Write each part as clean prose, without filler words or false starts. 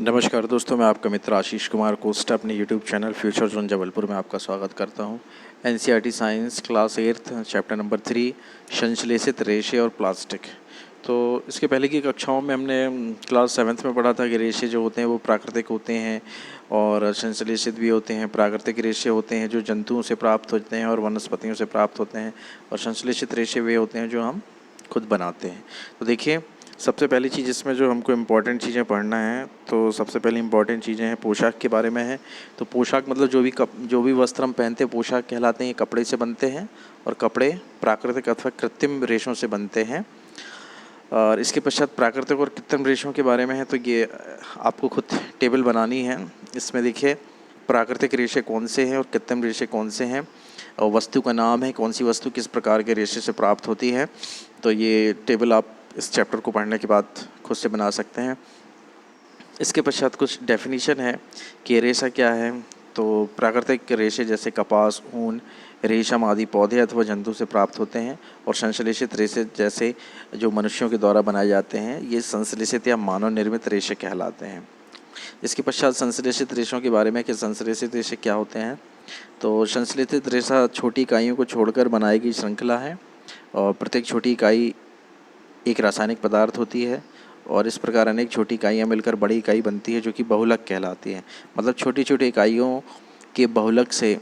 नमस्कार दोस्तों, मैं आपका मित्र आशीष कुमार कोस्टा अपने YouTube channel future zone Jabalpur में आपका स्वागत करता हूं। NCERT science class 8 chapter number 3 संश्लेषित रेशे और प्लास्टिक। तो इसके पहले की कक्षाओं में हमने क्लास 7th में पढ़ा था कि रेशे जो होते हैं वो प्राकृतिक होते हैं और संश्लेषित भी होते हैं। प्राकृतिक रेशे होते हैं जो जंतुओं से प्राप्त होते हैं और वनस्पतियों से प्राप्त होते हैं, और संश्लेषित रेशे वे होते हैं जो हम खुद बनाते हैं। तो देखिए, सबसे पहली चीज़ इसमें जो हमको इम्पॉर्टेंट चीज़ें पढ़ना है, तो सबसे पहले इम्पॉर्टेंट चीज़ें हैं पोशाक के बारे में है। तो पोशाक मतलब जो भी वस्त्र हम पहनते हैं पोशाक कहलाते हैं। ये कपड़े से बनते हैं और कपड़े प्राकृतिक अथवा कृत्रिम रेशों से बनते हैं। और इसके पश्चात प्राकृतिक और कृत्रिम रेशों के बारे में है, तो ये आपको खुद टेबल बनानी है। इसमें देखिए प्राकृतिक रेशे कौन से हैं और कृत्रिम रेशे कौन से हैं, और वस्तु का नाम है, कौन सी वस्तु किस प्रकार के रेशे से प्राप्त होती है। तो ये टेबल आप इस चैप्टर को पढ़ने के बाद खुद से बना सकते हैं। इसके पश्चात कुछ डेफिनेशन है कि रेशा क्या है। तो प्राकृतिक रेशे जैसे कपास, ऊन, रेशम आदि पौधे अथवा जंतु से प्राप्त होते हैं, और संश्लेषित रेशे जैसे जो मनुष्यों के द्वारा बनाए जाते हैं ये संश्लेषित या मानव निर्मित रेशे कहलाते हैं। इसके पश्चात संश्लेषित रेशों के बारे में कि संश्लेषित रेशे क्या होते हैं। तो संश्लेषित रेशा छोटी इकाइयों को छोड़कर बनाई गई श्रृंखला है, और प्रत्येक छोटी इकाई एक रासायनिक पदार्थ होती है, और इस प्रकार अनेक छोटी इकाइयाँ मिलकर बड़ी इकाई बनती है जो कि बहुलक कहलाती है। मतलब छोटी छोटी इकाइयों के बहुलक से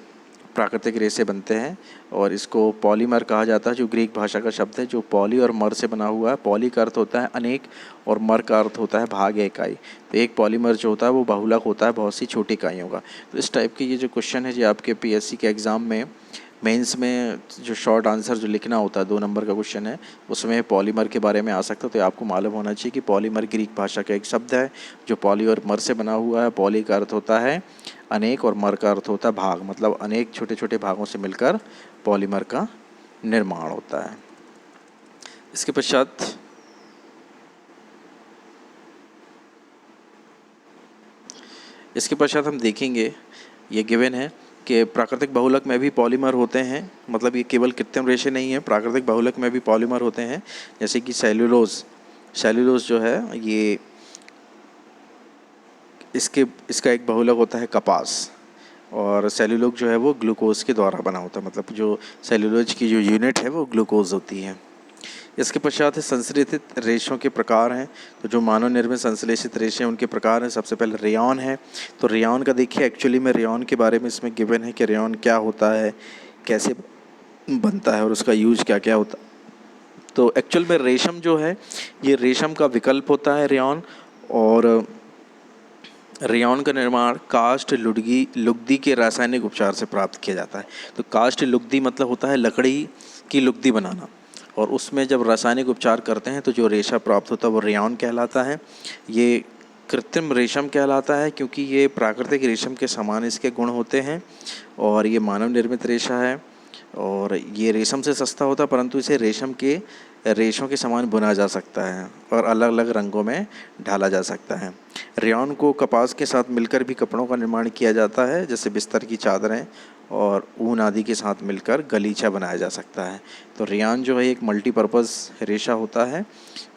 प्राकृतिक रेशे बनते हैं, और इसको पॉलीमर कहा जाता है, जो ग्रीक भाषा का शब्द है, जो पॉली और मर से बना हुआ है। पॉली का अर्थ होता है अनेक और मर का अर्थ होता है भाग या इकाई। तो एक पॉलीमर जो होता है वो बहुलक होता है बहुत सी छोटी इकाइयों का। तो इस टाइप के ये जो क्वेश्चन है, जो आपके पीएससी के एग्ज़ाम में मेंस में जो शॉर्ट आंसर जो लिखना होता है 2 नंबर का क्वेश्चन है, उसमें पॉलीमर के बारे में आ सकता है। तो आपको मालूम होना चाहिए कि पॉलीमर ग्रीक भाषा का एक शब्द है जो पॉली और मर से बना हुआ है। पॉली का अर्थ होता है अनेक और मर का अर्थ होता है भाग, मतलब अनेक छोटे छोटे भागों से मिलकर पॉलीमर का निर्माण होता है। इसके पश्चात हम देखेंगे, ये गिवन है कि प्राकृतिक बहुलक में भी पॉलीमर होते हैं। मतलब ये केवल कृत्रिम रेशे नहीं है, प्राकृतिक बहुलक में भी पॉलीमर होते हैं। जैसे कि सेल्यूलोज जो है ये इसका एक बहुलक होता है कपास, और सेल्यूलोज जो है वो ग्लूकोज के द्वारा बना होता है। मतलब जो सेल्यूलोज की जो यूनिट है वो ग्लूकोज होती है। इसके पश्चात है संश्लेषित रेशों के प्रकार हैं। तो जो मानव निर्मित संश्लेषित रेशे हैं उनके प्रकार हैं। सबसे पहले रेयॉन है। तो रेयॉन का देखिए, एक्चुअली में रेयॉन के बारे में इसमें गिवन है कि रेयॉन क्या होता है, कैसे बनता है और उसका यूज क्या क्या होता है। तो एक्चुअल में रेशम जो है ये रेशम का विकल्प होता है रेयॉन, और रेयॉन का निर्माण काष्ठ लुगदी के रासायनिक उपचार से प्राप्त किया जाता है। तो काष्ठ लुगदी मतलब होता है लकड़ी की लुगदी बनाना, और उसमें जब रासायनिक उपचार करते हैं तो जो रेशा प्राप्त होता है वो रेयॉन कहलाता है। ये कृत्रिम रेशम कहलाता है क्योंकि ये प्राकृतिक रेशम के समान इसके गुण होते हैं, और ये मानव निर्मित रेशा है, और ये रेशम से सस्ता होता है, परंतु इसे रेशों के समान बुना जा सकता है और अलग अलग रंगों में ढाला जा सकता है। रेयॉन को कपास के साथ मिलकर भी कपड़ों का निर्माण किया जाता है, जैसे बिस्तर की चादरें, और ऊन आदि के साथ मिलकर गलीचा बनाया जा सकता है। तो रेयॉन जो है एक मल्टीपर्पज़ रेशा होता है,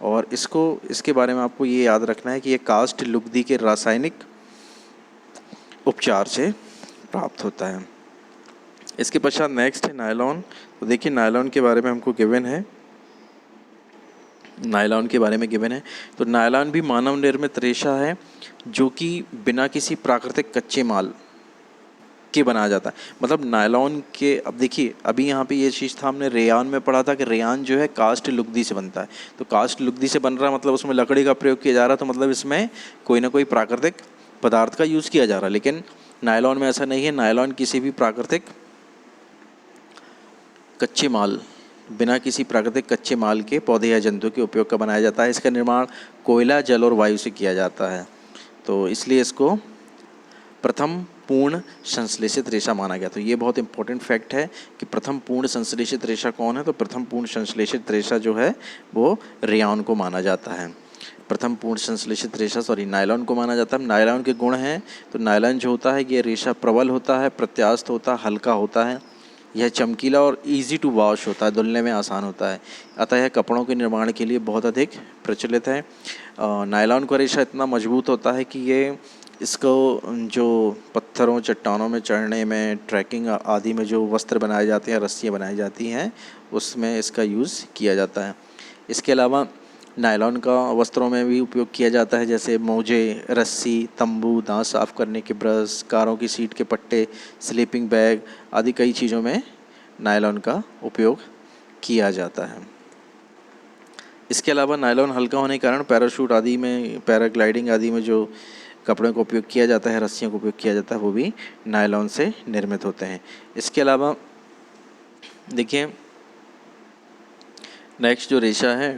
और इसके बारे में आपको ये याद रखना है कि ये काष्ठ लुगदी के रासायनिक उपचार से प्राप्त होता है। इसके पश्चात नेक्स्ट है नायलॉन। तो देखिए नायलॉन के बारे में हमको गिवन है, तो नायलॉन भी मानव निर्मित रेशा है जो कि बिना किसी प्राकृतिक कच्चे माल के बनाया जाता है। मतलब नायलॉन के, अब देखिए अभी यहाँ पे ये चीज़ था, हमने रेयान में पढ़ा था कि रेयान जो है काष्ठ लुगदी से बनता है। तो काष्ठ लुगदी से बन रहा मतलब उसमें लकड़ी का प्रयोग किया जा रहा, तो मतलब इसमें कोई ना कोई प्राकृतिक पदार्थ का यूज़ किया जा रहा। लेकिन नायलॉन में ऐसा नहीं है। नायलॉन किसी भी प्राकृतिक कच्चे माल, बिना किसी प्राकृतिक कच्चे माल के पौधे या जंतु के उपयोग का बनाया जाता है। इसका निर्माण कोयला, जल और वायु से किया जाता है। तो इसलिए इसको प्रथम पूर्ण संश्लेषित रेशा माना गया। तो ये बहुत इंपॉर्टेंट फैक्ट है कि प्रथम पूर्ण संश्लेषित रेशा कौन है। तो प्रथम पूर्ण संश्लेषित रेशा जो है वो रेयॉन को माना जाता है। प्रथम पूर्ण संश्लेषित रेशा नायलॉन को माना जाता है। नायलॉन के गुण हैं, तो नायलॉन जो होता है ये रेशा प्रबल होता है, प्रत्यास्थ होता है, हल्का होता है, यह चमकीला और इजी टू वॉश होता है, धुलने में आसान होता है, अतः यह कपड़ों के निर्माण के लिए बहुत अधिक प्रचलित है। नायलॉन का रेशा इतना मजबूत होता है कि ये इसको जो पत्थरों चट्टानों में चढ़ने में, ट्रैकिंग आदि में जो वस्त्र बनाए जाते हैं, रस्सियाँ बनाई जाती हैं, उसमें इसका यूज़ किया जाता है। इसके अलावा नायलॉन का वस्त्रों में भी उपयोग किया जाता है, जैसे मोजे, रस्सी, तंबू, दांत साफ करने के ब्रश, कारों की सीट के पट्टे, स्लीपिंग बैग आदि कई चीज़ों में नायलॉन का उपयोग किया जाता है। इसके अलावा नायलॉन हल्का होने के कारण पैराशूट आदि में, पैराग्लाइडिंग आदि में जो कपड़ों का उपयोग किया जाता है, रस्सियों का उपयोग किया जाता है, वो भी नायलॉन से निर्मित होते हैं। इसके अलावा देखिए नेक्स्ट जो रेशा है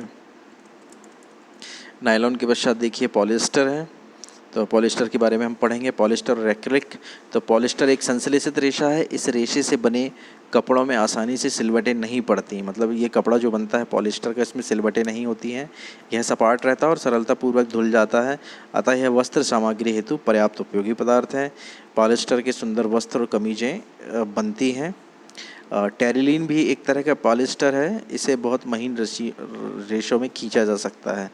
नायलॉन के पश्चात देखिए पॉलिएस्टर है। तो पॉलिएस्टर के बारे में हम पढ़ेंगे, पॉलिएस्टर और एक्रिलिक। तो पॉलिएस्टर एक संश्लेषित रेशा है। इस रेशे से बने कपड़ों में आसानी से सिलवटें नहीं पड़ती, मतलब ये कपड़ा जो बनता है पॉलिएस्टर का, इसमें सिलवटें नहीं होती हैं। यह सपाट रहता है और सरलतापूर्वक धुल जाता है, अतः यह वस्त्र सामग्री हेतु पर्याप्त उपयोगी पदार्थ है। पॉलिएस्टर के सुंदर वस्त्र और कमीजें बनती हैं। टेरिलीन भी एक तरह का पॉलिएस्टर है, इसे बहुत महीन रेशों में खींचा जा सकता है।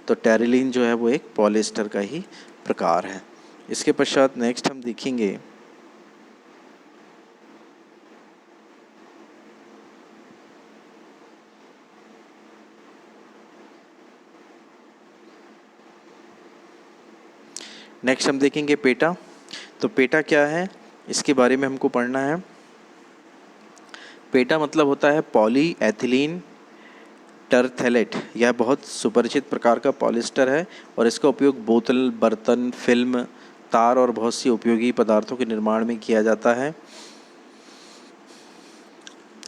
तो टेरिलीन जो है वो एक पॉलिएस्टर का ही प्रकार है। इसके पश्चात नेक्स्ट हम देखेंगे पेटा। तो पेटा क्या है, इसके बारे में हमको पढ़ना है। पेटा मतलब होता है पॉली एथिलीन टरथेलेट। यह बहुत सुपरिचित प्रकार का पॉलिएस्टर है और इसका उपयोग बोतल, बर्तन, फिल्म, तार और बहुत सी उपयोगी पदार्थों के निर्माण में किया जाता है।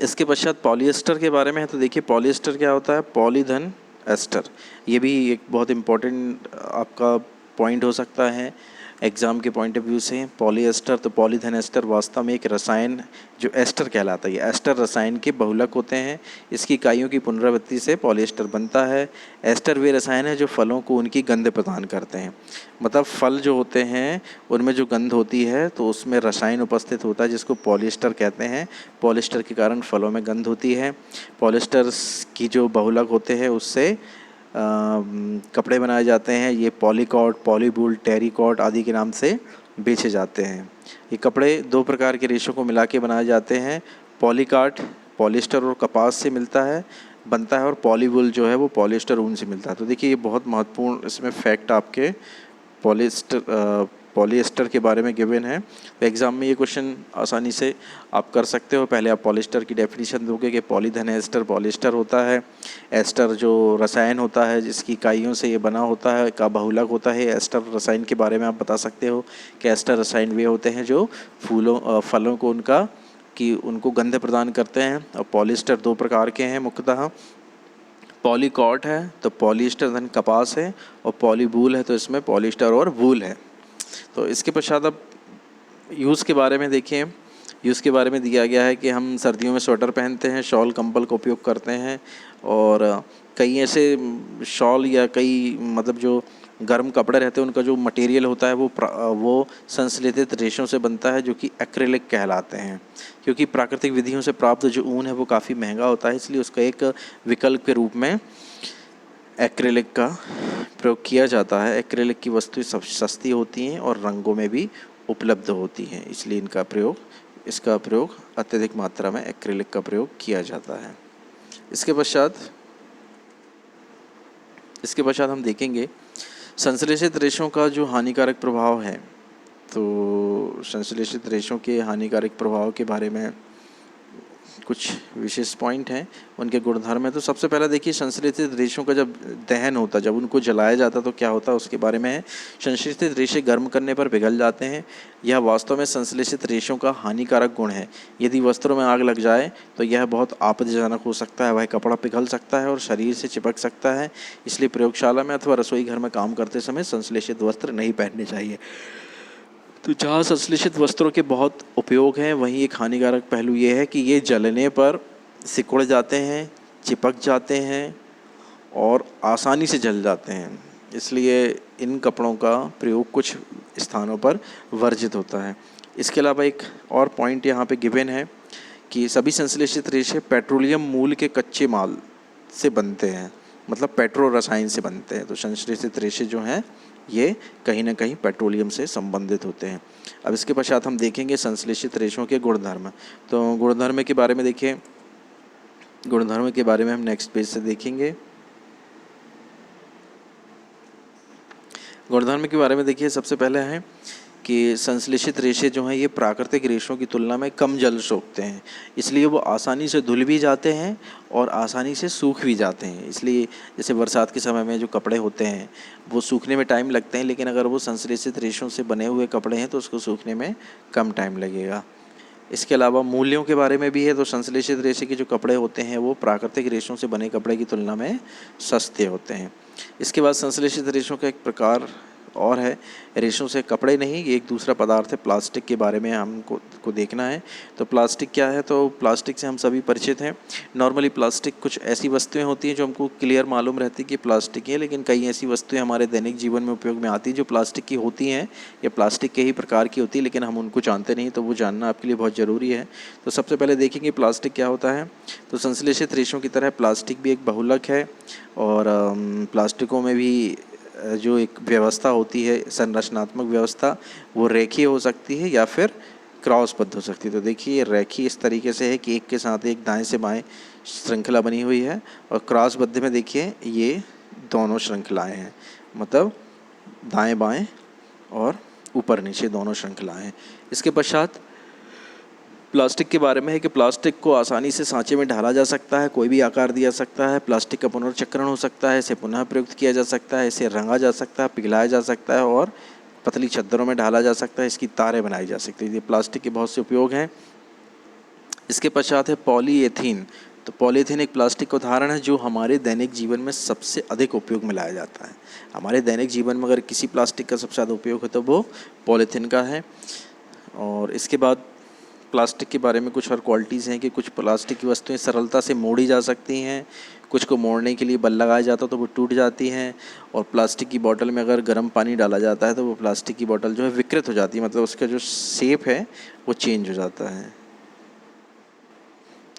इसके पश्चात पॉलिएस्टर के बारे में है। तो देखिए पॉलिएस्टर क्या होता है, पॉलीधन एस्टर। ये भी एक बहुत इम्पोर्टेंट आपका पॉइंट हो सकता है एग्ज़ाम के पॉइंट ऑफ व्यू से। पॉलीएस्टर, तो पॉलीधन एस्टर वास्तव में एक रसायन जो एस्टर कहलाता है, ये एस्टर रसायन के बहुलक होते हैं। इसकी इकाइयों की पुनरावृत्ति से पॉलीएस्टर बनता है। एस्टर वे रसायन है जो फलों को उनकी गंध प्रदान करते हैं, मतलब फल जो होते हैं उनमें जो गंध होती है तो उसमें रसायन उपस्थित होता है जिसको पॉलीएस्टर कहते हैं। पॉलीएस्टर के कारण फलों में गंध होती है। पॉलीएस्टर की जो बहुलक होते हैं उससे कपड़े बनाए जाते हैं। ये पॉलीकॉट, पॉलीवूल, टेरिकॉट आदि के नाम से बेचे जाते हैं। ये कपड़े दो प्रकार के रेशों को मिला के बनाए जाते हैं। पॉलीकाट पॉलिएस्टर और कपास से बनता है और पॉलीवूल जो है वो पॉलिएस्टर ऊन से मिलता है। तो देखिए ये बहुत महत्वपूर्ण इसमें फैक्ट आपके पॉलिएस्टर के बारे में गिवन है। तो एग्ज़ाम में ये क्वेश्चन आसानी से आप कर सकते हो। पहले आप पॉलिएस्टर की डेफिनेशन दोगे कि पॉलीधन एस्टर पॉलिएस्टर होता है। एस्टर जो रसायन होता है जिसकी इकाइयों से ये बना होता है का बहुलक होता है। एस्टर रसायन के बारे में आप बता सकते हो कि एस्टर रसायन वे होते हैं जो फलों को उनको गंध प्रदान करते हैं। और पॉलिएस्टर दो प्रकार के हैं मुख्यतः। पॉलीकॉट है तो पॉलिएस्टर धन कपास है, और पॉलीवूल है तो इसमें पॉलिएस्टर और वूल है। तो इसके पश्चात अब यूज़ के बारे में देखें। यूज़ के बारे में दिया गया है कि हम सर्दियों में स्वेटर पहनते हैं, शॉल कंबल का उपयोग करते हैं, और कई ऐसे शॉल या कई मतलब जो गर्म कपड़े रहते हैं उनका जो मटेरियल होता है वो संश्लेषित रेशों से बनता है जो कि एक्रिलिक कहलाते हैं। क्योंकि प्राकृतिक विधियों से प्राप्त जो ऊन है वो काफ़ी महंगा होता है, इसलिए उसका एक विकल्प के रूप में एक्रिलिक का प्रयोग किया जाता है। एक्रिलिक की वस्तुएं सस्ती होती हैं और रंगों में भी उपलब्ध होती हैं, इसलिए इसका प्रयोग अत्यधिक मात्रा में एक्रिलिक का प्रयोग किया जाता है। इसके पश्चात हम देखेंगे संश्लेषित रेशों का जो हानिकारक प्रभाव है। तो संश्लेषित रेशों के हानिकारक प्रभाव के बारे में कुछ विशेष पॉइंट हैं, उनके गुणधर्म है। तो सबसे पहला देखिए संश्लेषित रेशों का जब दहन होता है, जब उनको जलाया जाता है तो क्या होता है उसके बारे में है। संश्लेषित रेशे गर्म करने पर पिघल जाते हैं। यह वास्तव में संश्लेषित रेशों का हानिकारक गुण है। यदि वस्त्रों में आग लग जाए तो यह बहुत आपत्तिजनक हो सकता है। वह कपड़ा पिघल सकता है और शरीर से चिपक सकता है, इसलिए प्रयोगशाला में अथवा रसोई घर में काम करते समय संश्लेषित वस्त्र नहीं पहनने चाहिए। तो जहाँ संश्लेषित वस्त्रों के बहुत उपयोग हैं, वहीं एक हानिकारक पहलू ये है कि ये जलने पर सिकुड़ जाते हैं, चिपक जाते हैं और आसानी से जल जाते हैं, इसलिए इन कपड़ों का प्रयोग कुछ स्थानों पर वर्जित होता है। इसके अलावा एक और पॉइंट यहाँ पे गिवन है कि सभी संश्लेषित रेशे पेट्रोलियम मूल के कच्चे माल से बनते हैं, मतलब पेट्रो रसायन से बनते हैं। तो संश्लेषित रेशे जो हैं ये कहीं ना कहीं पेट्रोलियम से संबंधित होते हैं। अब इसके पश्चात हम देखेंगे संश्लेषित रेशों के गुणधर्म। तो गुणधर्म के बारे में देखिए, गुणधर्म के बारे में हम नेक्स्ट पेज से देखेंगे। गुणधर्म के बारे में देखिए, सबसे पहले है कि संश्लेषित रेशे जो हैं ये प्राकृतिक रेशों की तुलना में कम जल सोखते हैं, इसलिए वो आसानी से धुल भी जाते हैं और आसानी से सूख भी जाते हैं। इसलिए जैसे बरसात के समय में जो कपड़े होते हैं वो सूखने में टाइम लगते हैं, लेकिन अगर वो संश्लेषित रेशों से बने हुए कपड़े हैं तो उसको सूखने में कम टाइम लगेगा। इसके अलावा मूल्यों के बारे में भी है, तो संश्लेषित रेशे के जो कपड़े होते हैं वो प्राकृतिक रेशों से बने कपड़े की तुलना में सस्ते होते हैं। इसके बाद संश्लेषित रेशों का एक प्रकार और है, रेशों से कपड़े नहीं, ये एक दूसरा पदार्थ है। प्लास्टिक के बारे में हमको देखना है। तो प्लास्टिक क्या है, तो प्लास्टिक से हम सभी परिचित हैं। नॉर्मली प्लास्टिक कुछ ऐसी वस्तुएं होती हैं जो हमको क्लियर मालूम रहती है कि प्लास्टिक है, लेकिन कई ऐसी वस्तुएं हमारे दैनिक जीवन में उपयोग में आती है जो प्लास्टिक की होती हैं या प्लास्टिक के ही प्रकार की होती है, लेकिन हम उनको जानते नहीं। तो वो जानना आपके लिए बहुत ज़रूरी है। तो सबसे पहले देखेंगे प्लास्टिक क्या होता है। तो संश्लेषित रेशों की तरह प्लास्टिक भी एक बहुलक है, और प्लास्टिकों में भी जो एक व्यवस्था होती है, संरचनात्मक व्यवस्था, वो रेखीय हो सकती है या फिर क्रॉसबद्ध हो सकती है। तो देखिए रेखीय इस तरीके से है कि एक के साथ एक दाएं से बाएं श्रृंखला बनी हुई है, और क्रॉसबद्ध में देखिए ये दोनों श्रृंखलाएं हैं, मतलब दाएं बाएं और ऊपर नीचे दोनों श्रृंखलाएं हैं। इसके पश्चात प्लास्टिक के बारे में है कि प्लास्टिक को आसानी से सांचे में ढाला जा सकता है, कोई भी आकार दिया सकता है। प्लास्टिक का पुनर्चक्रण हो सकता है, इसे पुनः प्रयुक्त किया जा सकता है, इसे रंगा जा सकता है, पिघलाया जा सकता है और पतली चद्दरों में ढाला जा सकता है, इसकी तारें बनाई जा सकती है। ये प्लास्टिक के बहुत से उपयोग हैं। इसके पश्चात है पॉलीएथीन। तो पॉलीथीन एक प्लास्टिक का उदाहरण है जो हमारे दैनिक जीवन में सबसे अधिक उपयोग में लाया जाता है। हमारे दैनिक जीवन में अगर किसी प्लास्टिक का सबसे ज़्यादा उपयोग है तो वो पॉलीथीन का है। और इसके बाद प्लास्टिक के बारे में कुछ और क्वालिटीज़ हैं कि कुछ प्लास्टिक की वस्तुएं सरलता से मोड़ी जा सकती हैं, कुछ को मोड़ने के लिए बल लगाया जाता है तो वो टूट जाती हैं, और प्लास्टिक की बोतल में अगर गर्म पानी डाला जाता है तो वो प्लास्टिक की बोतल जो है विकृत हो जाती है, मतलब उसका जो शेप है वो चेंज हो जाता है।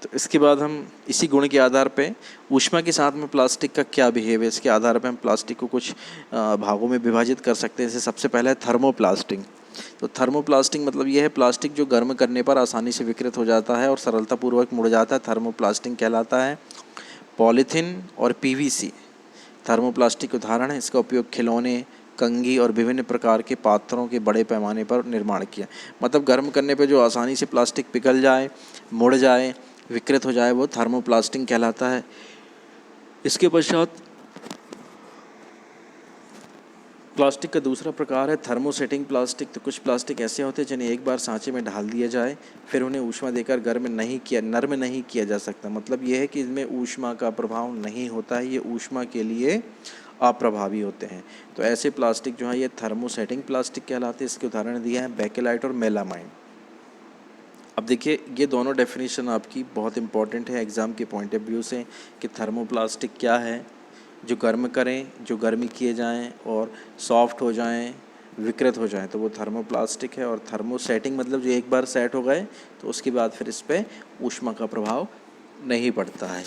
तो इसके बाद हम इसी गुण के आधार पे ऊष्मा के साथ में प्लास्टिक का क्या बिहेव है, इसके आधार पे हम प्लास्टिक को कुछ भागों में विभाजित कर सकते हैं। जैसे सबसे पहला है थर्मोप्लास्टिक। तो थर्मोप्लास्टिक मतलब यह है प्लास्टिक जो गर्म करने पर आसानी से विकृत हो जाता है और सरलतापूर्वक मुड़ जाता है, थर्मोप्लास्टिक कहलाता है। पॉलीथीन और पीवीसी थर्मोप्लास्टिक के उदाहरण है। इसका उपयोग खिलौने, कंघी और विभिन्न प्रकार के पात्रों के बड़े पैमाने पर निर्माण किया, मतलब गर्म करने पर जो आसानी से प्लास्टिक पिघल जाए, मुड़ जाए, विकृत हो जाए, वो थर्मोप्लास्टिक कहलाता है। इसके पश्चात प्लास्टिक का दूसरा प्रकार है थर्मोसेटिंग प्लास्टिक। तो कुछ प्लास्टिक ऐसे होते हैं जिन्हें एक बार सांचे में ढाल दिया जाए फिर उन्हें ऊष्मा देकर नर्म नहीं किया जा सकता, मतलब यह है कि इसमें ऊष्मा का प्रभाव नहीं होता है, ये ऊष्मा के लिए अप्रभावी होते हैं। तो ऐसे प्लास्टिक जो है ये थर्मोसेटिंग प्लास्टिक कहलाते हैं। इसके उदाहरण दिए हैं बेकेलाइट और मेलामाइन। अब देखिए ये दोनों डेफिनेशन आपकी बहुत इंपॉर्टेंट है एग्ज़ाम के पॉइंट ऑफ व्यू से कि थर्मोप्लास्टिक क्या है, जो गर्म करें, जो गर्मी किए जाएं और सॉफ्ट हो जाएं, विकृत हो जाएं, तो वो थर्मोप्लास्टिक है। और थर्मोसेटिंग मतलब जो एक बार सेट हो गए तो उसके बाद फिर इस पर ऊष्मा का प्रभाव नहीं पड़ता है।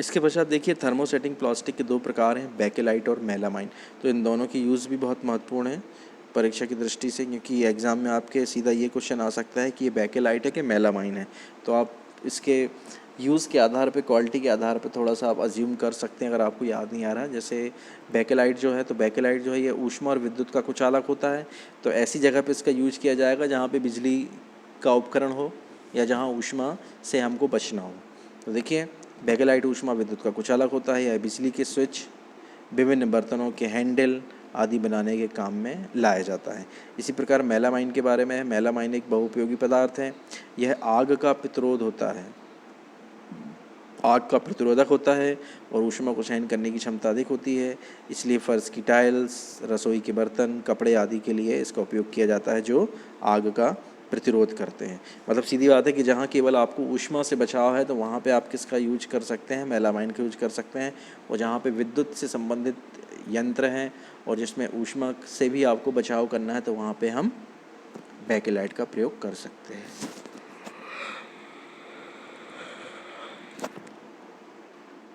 इसके पश्चात देखिए थर्मोसेटिंग प्लास्टिक के दो प्रकार हैं, बेकेलाइट और मेलामाइन। तो इन दोनों की यूज़ भी बहुत महत्वपूर्ण है परीक्षा की दृष्टि से, क्योंकि एग्ज़ाम में आपके सीधा ये क्वेश्चन आ सकता है कि ये बेकेलाइट है कि मेलामाइन है। तो आप इसके यूज़ के आधार पे, क्वालिटी के आधार पे थोड़ा सा आप अज्यूम कर सकते हैं अगर आपको याद नहीं आ रहा है। जैसे बेकेलाइट जो है, तो बेकेलाइट जो है ये ऊष्मा और विद्युत का कुचालक होता है। तो ऐसी जगह पे इसका यूज किया जाएगा जहाँ पे बिजली का उपकरण हो या जहाँ ऊष्मा से हमको बचना हो। तो देखिए बेकेलाइट ऊष्मा विद्युत का कुचालक होता है या बिजली के स्विच, विभिन्न बर्तनों के हैंडल आदि बनाने के काम में लाया जाता है। इसी प्रकार मेलामाइन के बारे में है। मेलामाइन एक बहुउपयोगी पदार्थ है। यह आग का प्रतिरोध होता है, आग का प्रतिरोधक होता है और ऊष्मा को सहन करने की क्षमता अधिक होती है। इसलिए फर्श की टाइल्स, रसोई के बर्तन, कपड़े आदि के लिए इसका उपयोग किया जाता है जो आग का प्रतिरोध करते हैं। मतलब सीधी बात है कि जहाँ केवल आपको ऊष्मा से बचाव है तो वहाँ पे आप किसका यूज कर सकते हैं, मेलामाइन का यूज कर सकते हैं। और जहाँ पे विद्युत से संबंधित यंत्र हैं और जिसमें ऊष्मा से भी आपको बचाव करना है तो वहाँ पे हम बेकेलाइट का प्रयोग कर सकते हैं।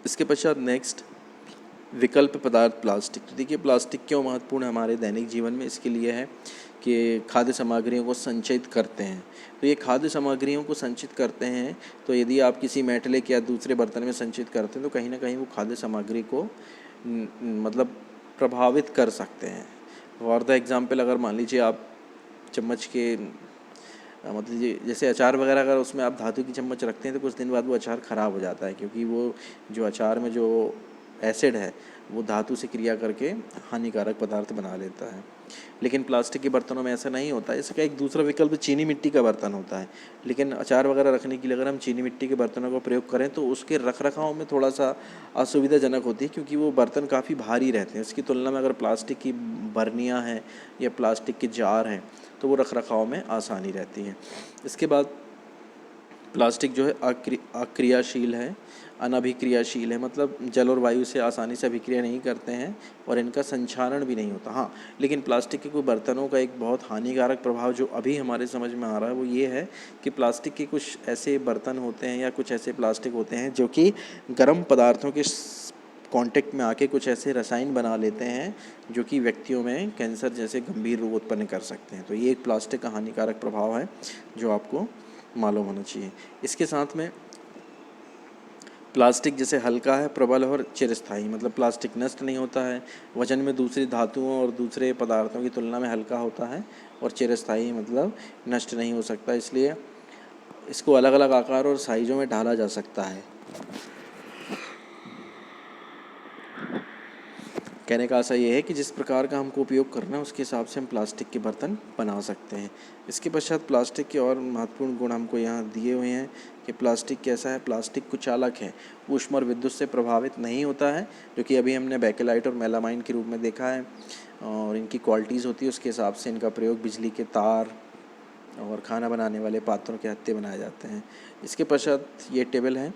इसके पश्चात नेक्स्ट विकल्प पदार्थ प्लास्टिक। तो देखिए प्लास्टिक क्यों महत्वपूर्ण है हमारे दैनिक जीवन में, इसके लिए है कि खाद्य सामग्रियों को संचित करते हैं। तो ये खाद्य सामग्रियों को संचित करते हैं, तो यदि आप किसी मेटलिक या दूसरे बर्तन में संचित करते हैं तो कहीं ना कहीं वो खाद्य सामग्री को मतलब प्रभावित कर सकते हैं। फॉर द एग्ज़ाम्पल, अगर मान लीजिए आप चम्मच के मतलब जैसे अचार वगैरह अगर उसमें आप धातु की चम्मच रखते हैं तो कुछ दिन बाद वो अचार ख़राब हो जाता है, क्योंकि वो जो अचार में जो एसिड है वो धातु से क्रिया करके हानिकारक पदार्थ बना लेता है। लेकिन प्लास्टिक के बर्तनों में ऐसा नहीं होता है। इसका एक दूसरा विकल्प चीनी मिट्टी का बर्तन होता है, लेकिन अचार वगैरह रखने के लिए अगर हम चीनी मिट्टी के बर्तनों का प्रयोग करें तो उसके रख रखाव में थोड़ा सा असुविधाजनक होती है, क्योंकि वो बर्तन काफ़ी भारी रहते हैं। इसकी तुलना में अगर प्लास्टिक की बर्नियाँ हैं या प्लास्टिक के जार हैं तो वो रख रखाव में आसानी रहती है। इसके बाद प्लास्टिक जो है अक्रियाशील है, अनभिक्रियाशील है, मतलब जल और वायु से आसानी से अभिक्रिया नहीं करते हैं और इनका संक्षारण भी नहीं होता। हाँ, लेकिन प्लास्टिक के कोई बर्तनों का एक बहुत हानिकारक प्रभाव जो अभी हमारे समझ में आ रहा है वो ये है कि प्लास्टिक के कुछ ऐसे बर्तन होते हैं या कुछ ऐसे प्लास्टिक होते हैं जो कि गर्म पदार्थों के कांटेक्ट में आके कुछ ऐसे रसायन बना लेते हैं जो कि व्यक्तियों में कैंसर जैसे गंभीर रोग उत्पन्न कर सकते हैं। तो ये एक प्लास्टिक का हानिकारक प्रभाव है जो आपको मालूम होना चाहिए। इसके साथ में प्लास्टिक जैसे हल्का है, प्रबल और चिरस्थायी, मतलब प्लास्टिक नष्ट नहीं होता है, वजन में दूसरी धातुओं और दूसरे पदार्थों की तुलना में हल्का होता है, और चिरस्थायी मतलब नष्ट नहीं हो सकता, इसलिए इसको अलग अलग आकार और साइज़ों में ढाला जा सकता है। कहने का आशा ये है कि जिस प्रकार का हमको उपयोग करना है उसके हिसाब से हम प्लास्टिक के बर्तन बना सकते हैं। इसके पश्चात प्लास्टिक के और महत्वपूर्ण गुण हमको यहाँ दिए हुए हैं कि प्लास्टिक कैसा है। प्लास्टिक कुचालक है, ऊष्मा और विद्युत से प्रभावित नहीं होता है, जो कि अभी हमने बेकेलाइट और मेलामाइन के रूप में देखा है, और इनकी क्वालिटीज़ होती है उसके हिसाब से इनका प्रयोग बिजली के तार और खाना बनाने वाले पात्रों के हत्थे बनाए जाते हैं। इसके पश्चात ये टेबल है।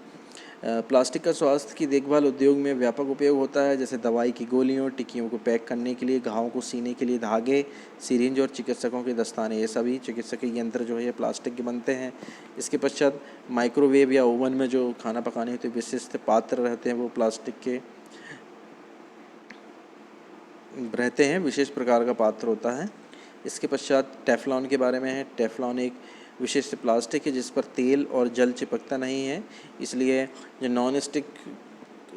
प्लास्टिक का स्वास्थ्य की देखभाल उद्योग में व्यापक उपयोग होता है, जैसे दवाई की गोलियों, टिक्कियों को पैक करने के लिए, घावों को सीने के लिए धागे, सिरिंज और चिकित्सकों के दस्ताने, ये सभी चिकित्सकीय यंत्र जो है ये प्लास्टिक के बनते हैं। इसके पश्चात माइक्रोवेव या ओवन में जो खाना पकाने हेतु विशिष्ट पात्र रहते हैं वो प्लास्टिक के रहते हैं, विशेष प्रकार का पात्र होता है। इसके पश्चात टेफ्लॉन के बारे में है। टेफ्लॉन एक विशिष्ट प्लास्टिक है जिस पर तेल और जल चिपकता नहीं है, इसलिए जो नॉन स्टिक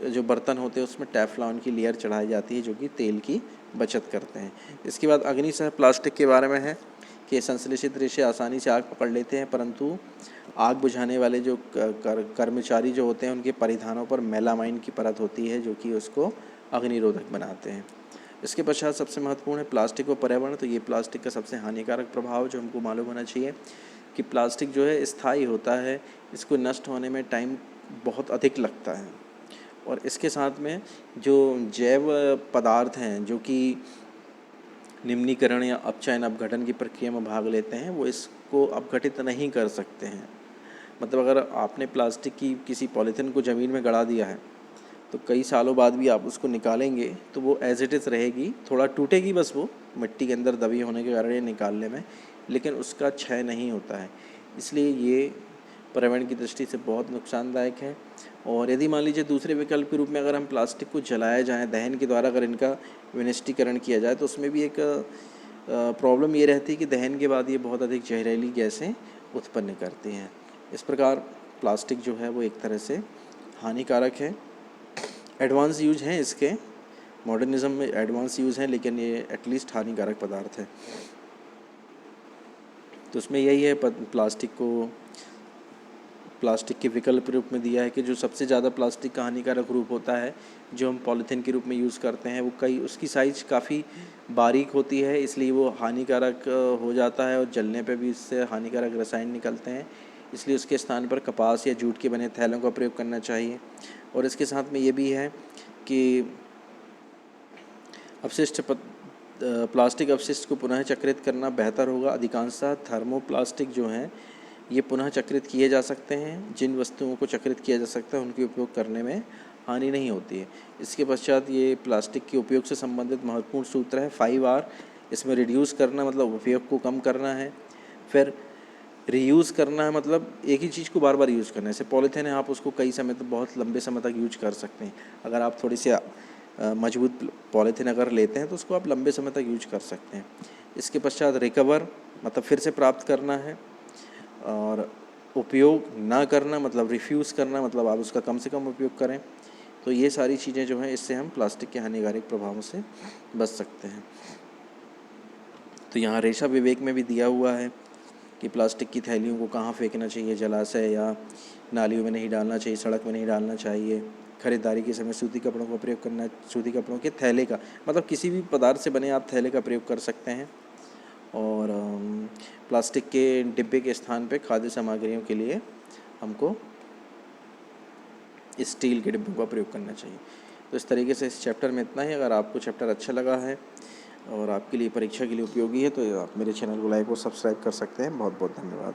जो बर्तन होते हैं उसमें टेफ्लॉन की लेयर चढ़ाई जाती है जो कि तेल की बचत करते हैं। इसके बाद अग्निसह प्लास्टिक के बारे में है कि संश्लेषित रेशे आसानी से आग पकड़ लेते हैं, परंतु आग बुझाने वाले जो कर्मचारी जो होते हैं उनके परिधानों पर मेलामाइन की परत होती है जो कि उसको अग्निरोधक बनाते हैं। इसके पश्चात सबसे महत्वपूर्ण है प्लास्टिक और पर्यावरण। तो ये प्लास्टिक का सबसे हानिकारक प्रभाव जो हमको मालूम होना चाहिए कि प्लास्टिक जो है स्थायी होता है, इसको नष्ट होने में टाइम बहुत अधिक लगता है, और इसके साथ में जो जैव पदार्थ हैं जो कि निम्नीकरण या अपचयन अपघटन की प्रक्रिया में भाग लेते हैं वो इसको अपघटित नहीं कर सकते हैं। मतलब अगर आपने प्लास्टिक की किसी पॉलीथिन को ज़मीन में गड़ा दिया है तो कई सालों बाद भी आप उसको निकालेंगे तो वो एज इट इज़ रहेगी, थोड़ा टूटेगी बस, वो मिट्टी के अंदर दबी होने के कारण ये निकालने में, लेकिन उसका क्षय नहीं होता है। इसलिए ये पर्यावरण की दृष्टि से बहुत नुकसानदायक है। और यदि मान लीजिए दूसरे विकल्प के रूप में अगर हम प्लास्टिक को जलाया जाए, दहन के द्वारा अगर इनका विनिष्टीकरण किया जाए तो उसमें भी एक प्रॉब्लम ये रहती है कि दहन के बाद ये बहुत अधिक जहरीली गैसें उत्पन्न करती हैं। इस प्रकार प्लास्टिक जो है वो एक तरह से हानिकारक है। एडवांस यूज हैं इसके, मॉडर्निज्म में एडवांस यूज़ हैं, लेकिन ये एटलीस्ट हानिकारक पदार्थ है। तो उसमें यही है, प्लास्टिक के विकल्प रूप में दिया है कि जो सबसे ज़्यादा प्लास्टिक का हानिकारक रूप होता है जो हम पॉलीथीन के रूप में यूज़ करते हैं, वो उसकी साइज़ काफ़ी बारीक होती है, इसलिए वो हानिकारक हो जाता है और जलने पे भी इससे हानिकारक रसायन निकलते हैं। इसलिए उसके स्थान पर कपास या जूट के बने थैलों का प्रयोग करना चाहिए। और इसके साथ में ये भी है कि प्लास्टिक अपशिष्ट को पुनः चक्रित करना बेहतर होगा। अधिकांशतः थर्मोप्लास्टिक जो हैं ये पुनः चक्रित किए जा सकते हैं। जिन वस्तुओं को चक्रित किया जा सकता है उनके उपयोग करने में हानि नहीं होती है। इसके पश्चात ये प्लास्टिक के उपयोग से संबंधित महत्वपूर्ण सूत्र है 5R। इसमें रिड्यूस करना मतलब उपयोग को कम करना है, फिर रीयूज़ करना है, मतलब एक ही चीज़ को बार बार यूज़ करना है। जैसे पॉलीथीन है, आप उसको कई समय तक, बहुत लंबे समय तक यूज कर सकते हैं। अगर आप थोड़ी सी मजबूत पॉलीथीन अगर लेते हैं तो उसको आप लंबे समय तक यूज कर सकते हैं। इसके पश्चात रिकवर, मतलब फिर से प्राप्त करना है। और उपयोग ना करना मतलब रिफ्यूज़ करना, मतलब आप उसका कम से कम उपयोग करें। तो ये सारी चीज़ें जो हैं, इससे हम प्लास्टिक के हानिकारक प्रभावों से बच सकते हैं। तो यहाँ रेशा विवेक में भी दिया हुआ है कि प्लास्टिक की थैलियों को कहाँ फेंकना चाहिए, जलाशय या नालियों में नहीं डालना चाहिए, सड़क में नहीं डालना चाहिए। खरीदारी के समय सूती कपड़ों का प्रयोग करना, सूती कपड़ों के थैले का, मतलब किसी भी पदार्थ से बने आप थैले का प्रयोग कर सकते हैं। और प्लास्टिक के डिब्बे के स्थान पे खाद्य सामग्रियों के लिए हमको स्टील के डिब्बों का प्रयोग करना चाहिए। तो इस तरीके से इस चैप्टर में इतना ही। अगर आपको चैप्टर अच्छा लगा है और आपके लिए परीक्षा के लिए उपयोगी है तो आप मेरे चैनल को लाइक और सब्सक्राइब कर सकते हैं। बहुत बहुत धन्यवाद।